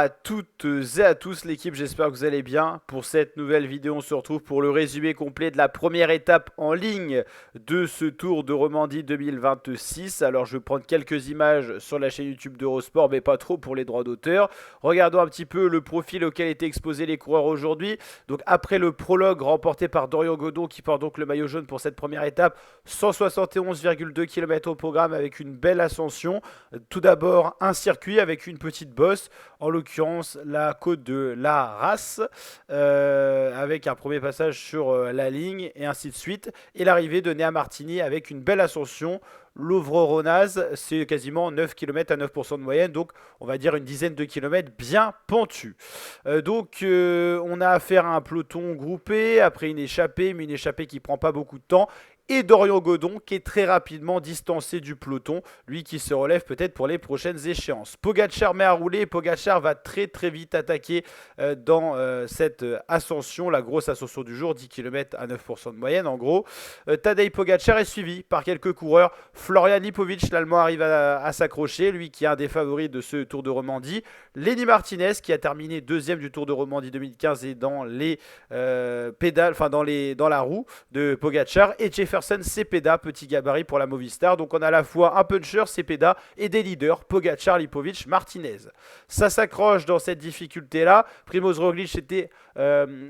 à toutes et à tous l'équipe, j'espère que vous allez bien. Pour cette nouvelle vidéo, on se retrouve pour le résumé complet de la première étape en ligne de ce Tour de Romandie 2026. Alors je vais prendre quelques images sur la chaîne YouTube d'Eurosport, mais pas trop pour les droits d'auteur. Regardons un petit peu le profil auquel étaient exposés les coureurs aujourd'hui. Donc après le prologue remporté par Dorian Godon qui porte donc le maillot jaune pour cette première étape, 171,2 km au programme avec une belle ascension. Tout d'abord un circuit avec une petite bosse, en l'occurrence la côte de la Race, avec un premier passage sur la ligne et ainsi de suite, et l'arrivée de Néa Martini avec une belle ascension. Louvre-Ronaz, c'est quasiment 9 km à 9% de moyenne, donc on va dire une dizaine de kilomètres bien pentus. On a affaire à un peloton groupé, après une échappée, mais une échappée qui prend pas beaucoup de temps. Et Dorian Godon qui est très rapidement distancé du peloton, lui qui se relève peut-être pour les prochaines échéances. Pogacar met à rouler, Pogacar va très vite attaquer dans cette ascension, la grosse ascension du jour, 10 km à 9% de moyenne en gros. Tadej Pogacar est suivi par quelques coureurs. Florian Lipovic, l'Allemand, arrive à s'accrocher, lui qui est un des favoris de ce Tour de Romandie. Lenny Martinez qui a terminé deuxième du Tour de Romandie 2015 et dans les pédales, enfin dans la roue de Pogacar, et Jefferson Cepeda, petit gabarit pour la Movistar. Donc on a à la fois un puncher, Cepeda, et des leaders, Pogacar, Lipovic, Martinez. Ça s'accroche dans cette difficulté-là. Primoz Roglic était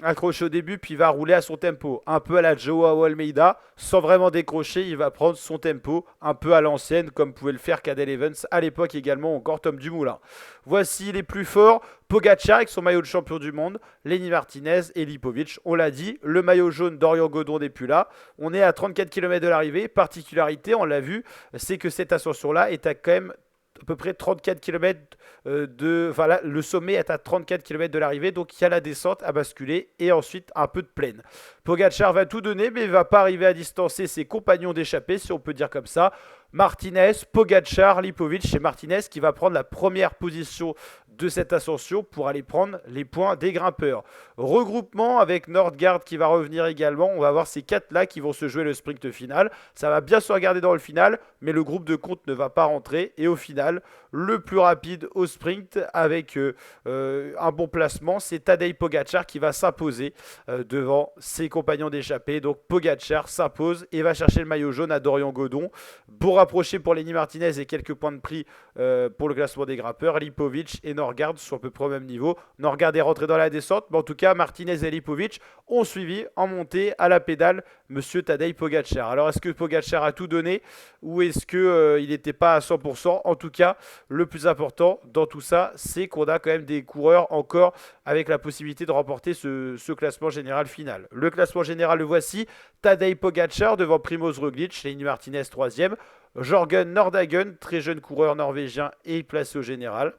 accroché au début, puis va rouler à son tempo. Un peu à la Joao Almeida, sans vraiment décrocher, il va prendre son tempo, un peu à l'ancienne, comme pouvait le faire Cadel Evans à l'époque également, encore Tom Dumoulin. Voici les plus forts. Pogacar avec son maillot de champion du monde, Lenny Martinez et Lipovic. On l'a dit, le maillot jaune Dorian Godon n'est plus là. On est à 34 km de l'arrivée. Particularité, on l'a vu, c'est que cette ascension-là est à quand même à peu près 34 km Enfin là, le sommet est à 34 km de l'arrivée, donc il y a la descente à basculer et ensuite un peu de plaine. Pogacar va tout donner, mais il ne va pas arriver à distancer ses compagnons d'échappée, si on peut dire comme ça. Martinez, Pogacar, Lipovic et Martinez qui va prendre la première position de cette ascension pour aller prendre les points des grimpeurs. Regroupement avec Nordgaard qui va revenir également. On va voir ces quatre-là qui vont se jouer le sprint final. Ça va bien se regarder dans le final, mais le groupe de compte ne va pas rentrer. Et au final, le plus rapide au sprint avec un bon placement, c'est Tadej Pogacar qui va s'imposer devant ses compagnons d'échappée. Donc Pogacar s'impose et va chercher le maillot jaune à Dorian Godon. Beau rapproché pour Lenny Martinez et quelques points de prix pour le classement des grimpeurs. Lipovic et Nordgaard sont à peu près au même niveau. Nordgaard est rentré dans la descente, mais en tout cas Martinez et Lipovic ont suivi en montée à la pédale Monsieur Tadej Pogacar. Alors est-ce que Pogacar a tout donné ou est-ce qu'il n'était pas à 100%? En tout cas, le plus important dans tout ça, c'est qu'on a quand même des coureurs encore avec la possibilité de remporter ce classement général final. Le classement général, le voici. Tadej Pogacar devant Primoz Roglic, Lenny Martinez 3e. Jørgen Nordhagen, très jeune coureur norvégien, est placé au général.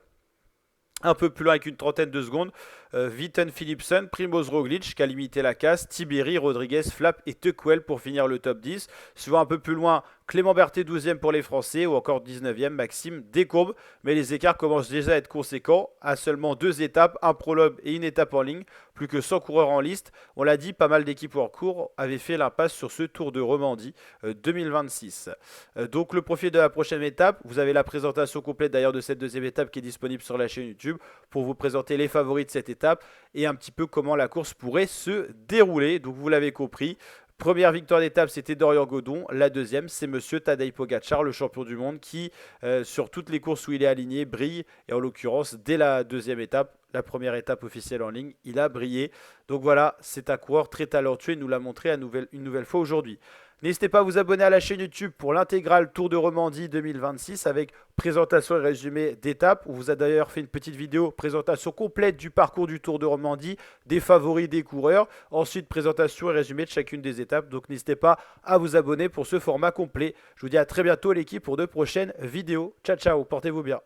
Un peu plus loin avec une trentaine de secondes, Vitten Philipsen, Primoz Roglic qui a limité la casse, Tiberi, Rodriguez, Flap et Tuckwell pour finir le top 10. Suivant un peu plus loin, Clément Berthet 12e pour les Français ou encore 19e, Maxime Descourbes. Mais les écarts commencent déjà à être conséquents à seulement 2 étapes, un prologue et une étape en ligne. Plus que 100 coureurs en liste. On l'a dit, pas mal d'équipes en cours avaient fait l'impasse sur ce Tour de Romandie 2026. Donc le profil de la prochaine étape, vous avez la présentation complète d'ailleurs de cette deuxième étape qui est disponible sur la chaîne YouTube pour vous présenter les favoris de cette étape et un petit peu comment la course pourrait se dérouler. Donc vous l'avez compris. Première victoire d'étape, c'était Dorian Godon. La deuxième, c'est Monsieur Tadej Pogacar, le champion du monde, qui, sur toutes les courses où il est aligné, brille. Et en l'occurrence, dès la deuxième étape, la première étape officielle en ligne, il a brillé. Donc voilà, c'est un coureur très talentueux. Il nous l'a montré une nouvelle fois aujourd'hui. N'hésitez pas à vous abonner à la chaîne YouTube pour l'intégrale Tour de Romandie 2026 avec présentation et résumé d'étapes. On vous a d'ailleurs fait une petite vidéo présentation complète du parcours du Tour de Romandie, des favoris des coureurs. Ensuite, présentation et résumé de chacune des étapes. Donc n'hésitez pas à vous abonner pour ce format complet. Je vous dis à très bientôt l'équipe pour de prochaines vidéos. Ciao, ciao, portez-vous bien.